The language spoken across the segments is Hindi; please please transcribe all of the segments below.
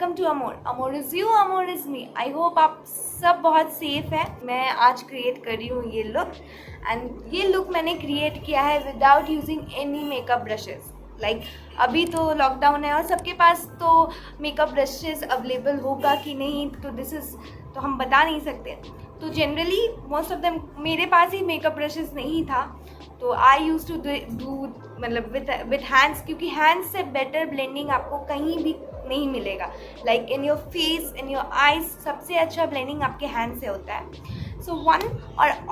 Welcome to Amor. Amor is you, Amor is me. I hope आप सब बहुत सेफ हैं। मैं आज क्रिएट कर रही हूँ ये लुक, एंड ये लुक मैंने क्रिएट किया है without using any makeup brushes. Like अभी तो लॉकडाउन है और सबके पास तो मेकअप ब्रशेस अवेलेबल होगा कि नहीं, तो हम बता नहीं सकते। तो जनरली मोस्ट ऑफ देम मेरे पास ही मेकअप ब्रशेस नहीं था, तो आई यूज़ टू डू मतलब विथ हैंड्स, क्योंकि हैंड्स से बेटर ब्लेंडिंग आपको कहीं भी नहीं मिलेगा। Like in your face, in your eyes, सबसे अच्छा ब्लेंडिंग आपके हैंड से होता है। सो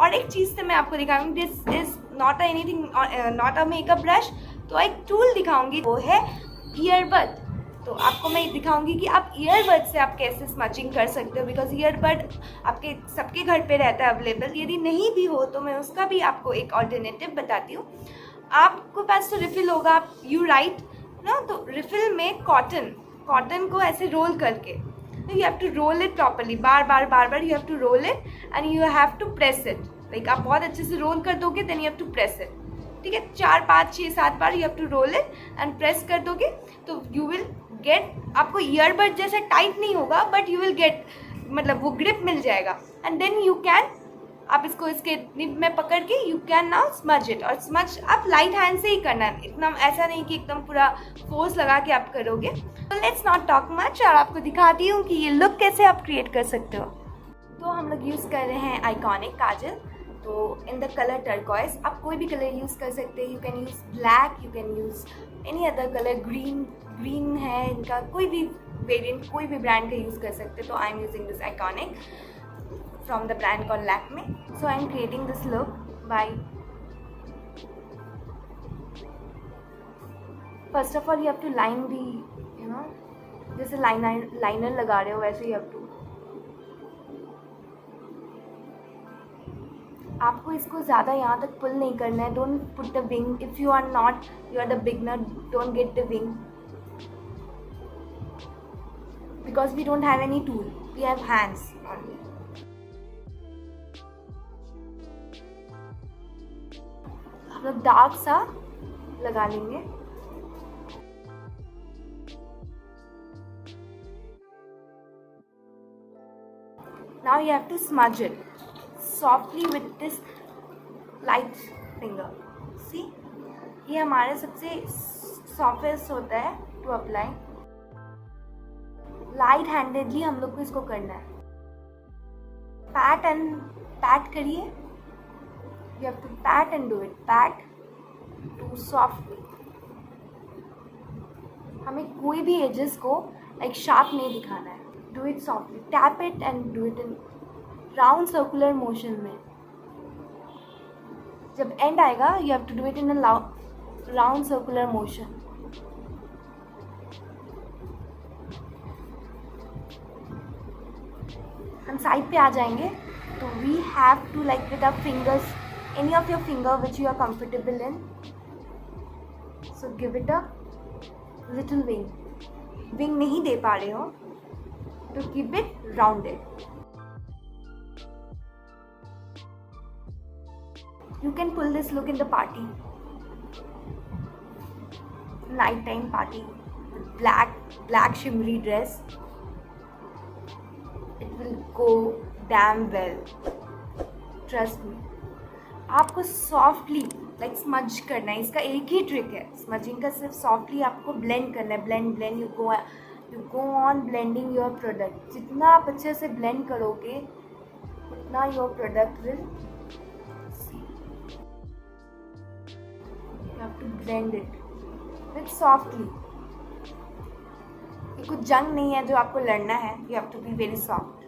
और एक चीज़ से मैं आपको दिखाऊंगी। This is not anything, not a makeup brush. तो एक टूल दिखाऊंगी, वो है ईयरबड। तो आपको मैं दिखाऊंगी कि आप ईयरबड से आप कैसे स्मचिंग कर सकते हो, बिकॉज ईयरबड आपके सबके घर पे रहता है अवेलेबल। यदि नहीं भी हो तो मैं उसका भी आपको एक ऑल्टरनेटिव बताती हूँ। आपको पास तो रिफिल होगा, आप यू राइट ना, तो रिफिल में कॉटन को ऐसे रोल करके, you have to roll it properly, बार बार you have to roll it and you have to press it. Like आप बहुत अच्छे से रोल कर दोगे, then you have to press it. ठीक है, 4 5 6 7 बार you have to roll it and press कर दोगे तो यू विल गेट, आपको ईयरबड जैसा टाइट नहीं होगा बट यू विल गेट, मतलब वो ग्रिप मिल जाएगा। एंड देन यू कैन, आप इसको इसके निब में पकड़ के you can now smudge it. और स्मज आप लाइट हैंड से ही करना है, इतना ऐसा नहीं कि एकदम पूरा फोर्स लगा के आप करोगे। तो लेट्स नॉट टॉक मच, और आपको दिखाती हूँ कि ये लुक कैसे आप क्रिएट कर सकते हो। तो हम लोग यूज़ कर रहे हैं आइकॉनिक काजल, तो इन द कलर टर्कोइज। आप कोई भी कलर यूज़ कर सकते हैं। You can use black, you can use any other colour. Green है इनका, कोई भी वेरिएंट, कोई भी ब्रांड का यूज़ कर सकते हैं। तो I am using this iconic from the brand called Lakme. So I am creating this look by, first of all you have to line the, you know, जैसे लाइनर लगा रहे हो वैसे you have to, आपको इसको ज़्यादा यहाँ तक पुल नहीं करना है। Don't put the wing, if you are not, you are the beginner, don't get the wing because we don't have any tool, we have hands only. हम लोग डार्क सा लगा लेंगे। Now you have to smudge it softly with this light finger. See, ये हमारे सबसे सॉफ्टेस्ट होता है टू अप्लाई। लाइट हैंडेडली हम लोग को इसको करना है। पैट करिए। You have to pat and do it. Pat to softly. हमें कोई भी edges को like sharp नहीं दिखाना है. Do it softly. Tap it and do it in round circular motion में. जब end आएगा, you have to do it in a round circular motion. हम साइड पे आ जाएंगे, तो we have to like with our fingers, any of your finger which you are comfortable in, so give it a little wing नहीं दे पा रहे हो to keep it rounded. You can pull this look in the party, night time party, black shimmery dress. It will go damn well, trust me. आपको सॉफ्टली लाइक स्मज करना है, इसका एक ही ट्रिक है स्मजिंग का, सिर्फ सॉफ्टली आपको ब्लेंड करना है। Blend you go on blending your product. जितना आप अच्छे से ब्लेंड करोगे उतना your product will, you have to blend it with softly. ये कुछ जंग नहीं है जो आपको लड़ना है, you have to be very soft.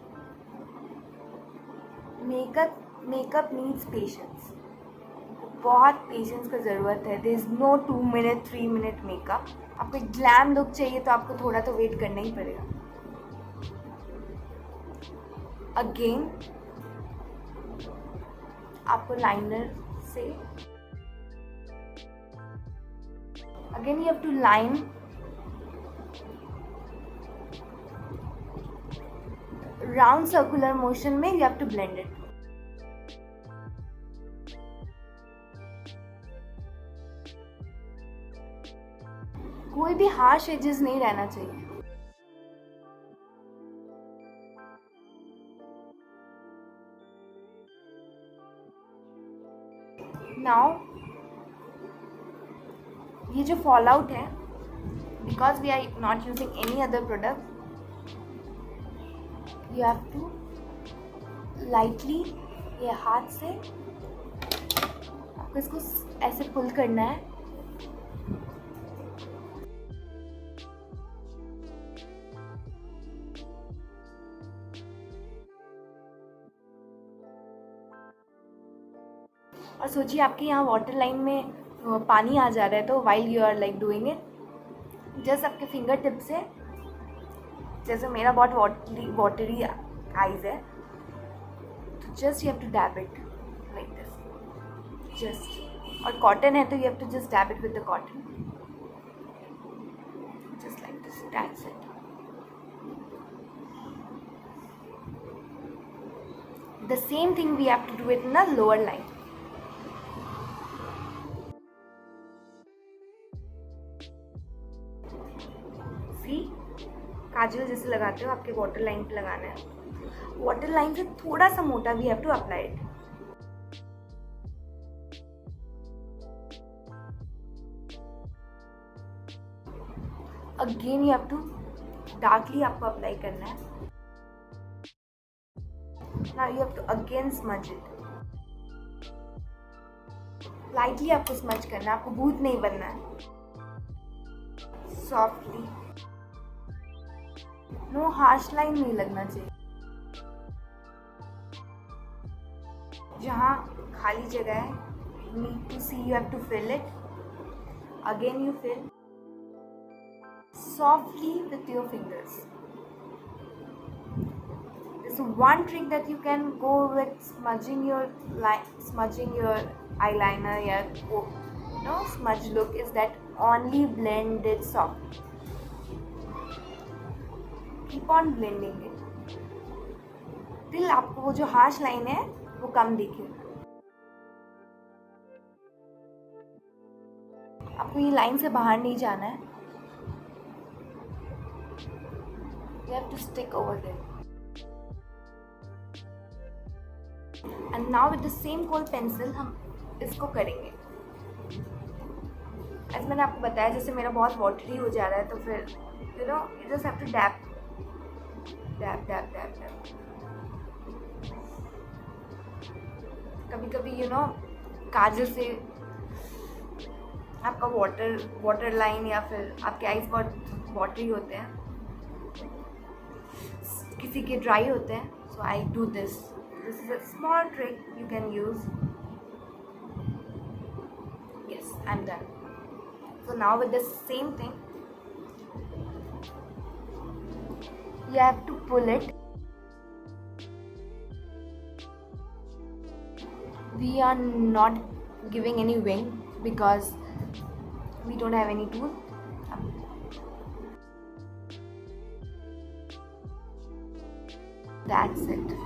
Makeup needs patience, बहुत पेशेंस का ज़रूरत है। There is no 2 minute 3 minute makeup. आपको एक ग्लैम लुक चाहिए तो आपको थोड़ा तो वेट करना ही पड़ेगा। अगेन आपको लाइनर से, again you have to line, round circular motion में you have to blend it. कोई भी हार्श एजेस नहीं रहना चाहिए। नाउ ये जो फॉल आउट है, because we are not using any other product, you have to lightly ये हाथ से आपको इसको ऐसे पुल करना है। और सोचिए आपके यहाँ वाटर लाइन में पानी आ जा रहा है, तो while you are like doing it, just आपके फिंगर टिप से, जैसे मेरा बहुत वाटरी आइज है, तो just you have to dab it like this, just. और कॉटन है तो you have to just dab it with the cotton, just like this, that's it. The same thing we have to do it in the lower line. See, काजल जैसे लगाते हो आपके वाटर लाइन पे लगाना है। वाटर लाइन से थोड़ा सा मोटा we have to apply it. Again you have to darkly आपको अप्लाई करना है। Now you have to again smudge it. Lightly आपको smudge करना है, आपको भूत नहीं बनना है। Softly. No harsh line नहीं लगना चाहिए। जहाँ खाली जगह है, you need to see, you have to fill it. Again you fill. Softly with your fingers. So one trick that you can go with smudging your eyeliner, smudge look, is that only blend it softly. Keep on blending it till आपको वो जो harsh line है वो कम दिखे। आपको ये लाइन से बाहर नहीं जाना है। You have to stick over there. And now with the same kohl pencil हम इसको करेंगे। ऐसे मैंने आपको बताया, जैसे मेरा बहुत वाटरी हो जा रहा है, तो फिर you just have to dab. कभी कभी काजल से आपका वाटर लाइन या फिर आपके आईज बहुत वाटरी होते हैं, किसी के ड्राई होते हैं, so I do this. This is a small trick you can use. Yes, I'm done. So now with the same thing, you have to pull it. We are not giving any wing because we don't have any tool. That's it.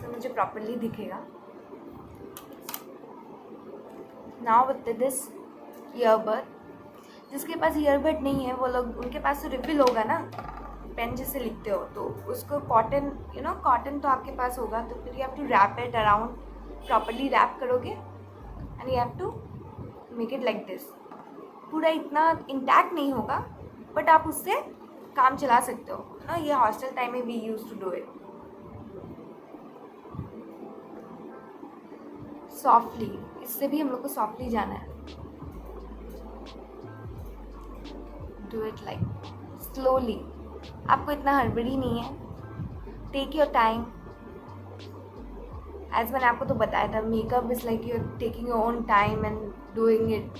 मुझे प्रॉपरली दिखेगा। नाउ विद दिस ईयरबड, जिसके पास ईयरबड नहीं है वो लोग, उनके पास तो रिफिल होगा ना, पेन जिससे लिखते हो, तो उसको कॉटन कॉटन तो आपके पास होगा, तो फिर you have to wrap it around, properly wrap करोगे and you have to make it like this. पूरा इतना इंटैक्ट नहीं होगा, बट आप उससे काम चला सकते हो ना। ये हॉस्टल टाइम में we use to do it. Softly, इससे भी हम लोग को सॉफ्टली जाना है। डू इट लाइक स्लोली, आपको इतना हड़बड़ी नहीं है। Take your time. एज मैंने आपको तो बताया था, makeup is like you taking your own time and doing it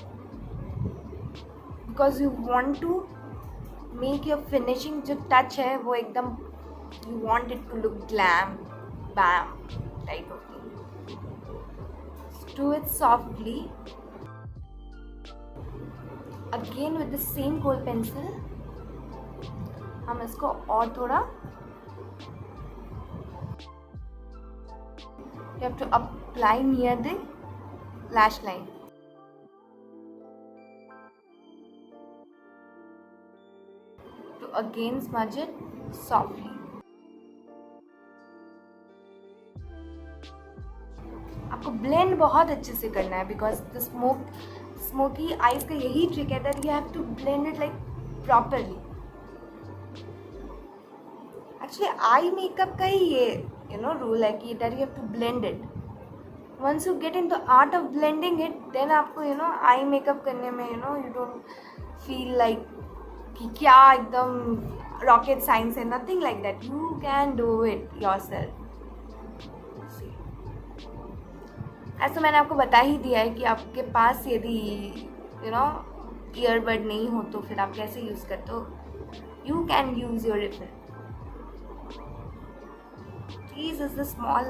because you want to make your finishing जो टच है वो एकदम, you want it to look glam bam type of thing. Do it softly. Again with the same kohl pencil, हम इसको और थोड़ा, you have to apply near the lash line. To again smudge it softly. आपको ब्लेंड बहुत अच्छे से करना है, बिकॉज द स्मोकी आईज का यही ट्रिक है that you have to blend it like properly. Actually eye makeup का ही ये रूल है कि that you have to blend it. Once you get in the art of blending it, then आपको आई मेकअप करने में यू डोंट फील लाइक कि क्या एकदम रॉकेट साइंस है, nothing like that, you can do it yourself. ऐसा मैंने आपको बता ही दिया है कि आपके पास यदि ईयरबड नहीं हो तो फिर आप कैसे यूज़ करते हो, you can use your refill. These is the small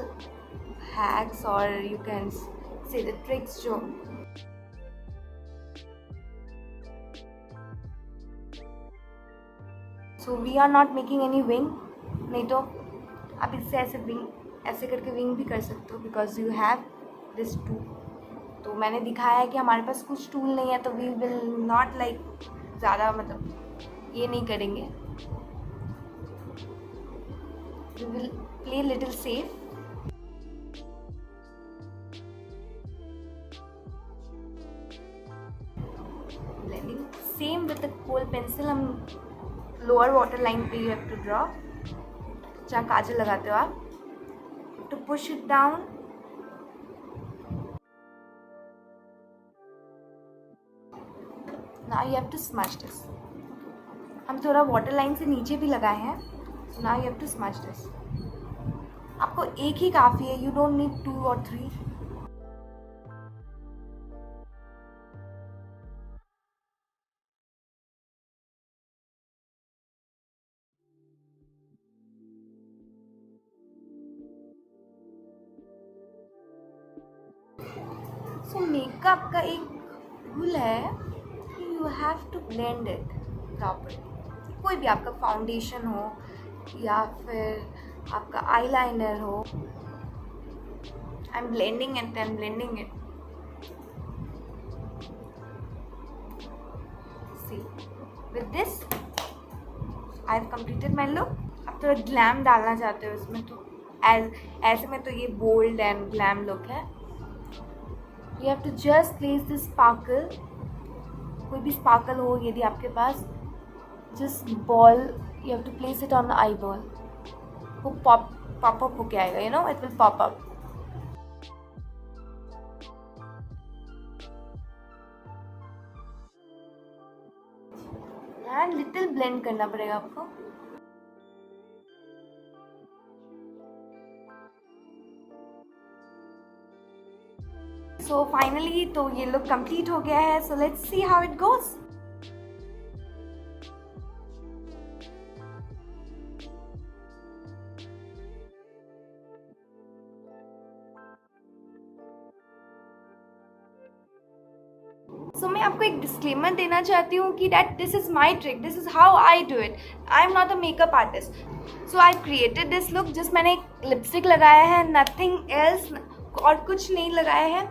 hacks or you can say the tricks जो so we are not making any wing, नहीं तो आप इससे ऐसे करके विंग भी कर सकते हो because you have this tool। तो मैंने दिखाया है कि हमारे पास कुछ टूल नहीं है तो we will not like ज़्यादा मतलब ये नहीं करेंगे, we will play little safe। Blending same with the coal pencil, हम लोअर वाटर लाइन पे यू हैव टू ड्रॉ, जहाँ काजल लगाते हो आप, to push it down. Now you have to smudge this. हम थोड़ा वाटर लाइन से नीचे भी लगाए हैं, so now you have to smudge this. आपको एक ही काफ़ी है, you don't need 2 or 3। So makeup का एक रूल है कि you have to blend it properly. कोई भी आपका फाउंडेशन हो या फिर आपका आईलाइनर हो, I am blending it and blending it. See with this I have completed my look. आप थोड़ा ग्लैम डालना चाहते हो इसमें तो ऐसे में तो ये बोल्ड एंड ग्लैम लुक है। You have to just place this sparkle, कोई भी स्पार्कल हो यदि आपके पास, just ball you have to place it on the eyeball. वो पॉप अप होके आएगा, it will pop up. And little blend करना पड़ेगा आपको। सो फाइनली तो ये लुक कंप्लीट हो गया है, so let's see how it goes. मैं आपको एक डिस्क्लेमर देना चाहती हूँ कि that this is my trick, this is how I do it, I am not a makeup artist. So I created this look, just मैंने एक लिपस्टिक लगाया है, नथिंग एल्स, और कुछ नहीं लगाया है।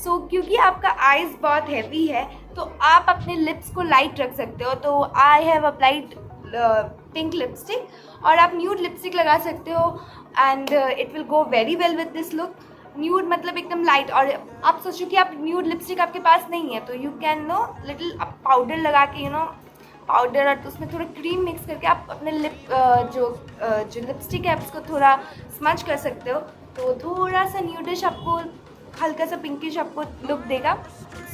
सो क्योंकि आपका आईज बहुत हैवी है तो आप अपने लिप्स को लाइट रख सकते हो। तो I have applied pink lipstick, और आप न्यूड लिपस्टिक लगा सकते हो and it will go very well with this look. Nude मतलब एकदम लाइट, और आप सोचो कि आप न्यूड लिपस्टिक आपके पास नहीं है तो यू कैन लिटिल पाउडर लगा के पाउडर और तो उसमें थोड़ा क्रीम मिक्स करके आप अपने लिप जो लिपस्टिक है उसको थोड़ा स्मच कर सकते हो। तो थोड़ा सा न्यूडिश आपको, हल्का सा पिंकिश आपको लुक देगा।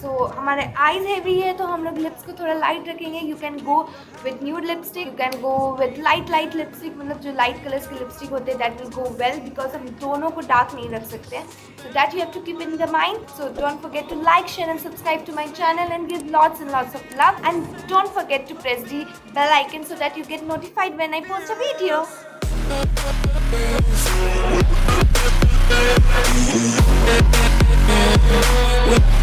सो हमारे आईज हैवी है तो हम लोग लिप्स को थोड़ा लाइट रखेंगे। You can go with nude lipstick, you can go with light lipstick, मतलब जो लाइट कलर्स की लिपस्टिक होते हैं, that will go well, because हम दोनों को डार्क नहीं रख सकते हैं। So that you have to keep in the mind. So don't forget to like, share and subscribe to my channel and give lots and lots of love, and don't forget to press the bell icon so that you get notified when I post a video. With